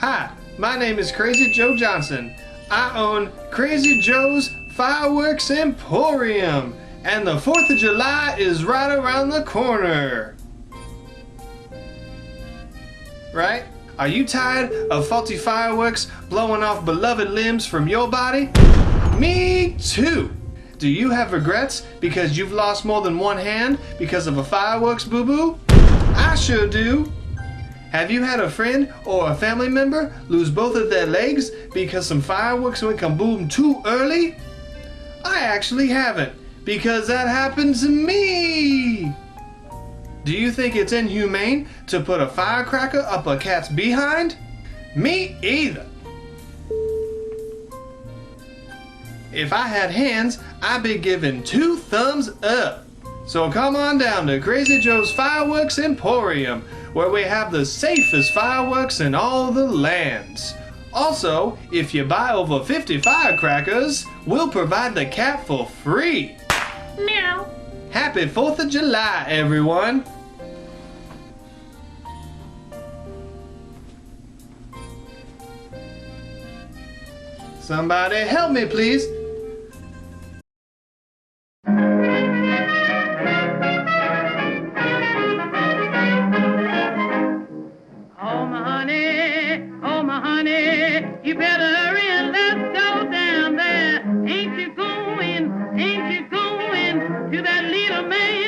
Hi, my name is Crazy Joe Johnson. I own Crazy Joe's Fireworks Emporium, and the 4th of July is right around the corner. Right? Are you tired of faulty fireworks blowing off beloved limbs from your body? Me too! Do you have regrets because you've lost more than one hand because of a fireworks boo-boo? I sure do! Have you had a friend or a family member lose both of their legs because some fireworks went kaboom too early? I actually haven't, because that happened to me! Do you think it's inhumane to put a firecracker up a cat's behind? Me either! If I had hands, I'd be giving 2 thumbs up. So come on down to Crazy Joe's Fireworks Emporium, where we have the safest fireworks in all the lands. Also, if you buy over 50 firecrackers, we'll provide the cat for free. Meow. Happy 4th of July, everyone! Somebody help me, please. Oh my honey, you better hurry and let's go down there. Ain't you going to that little man?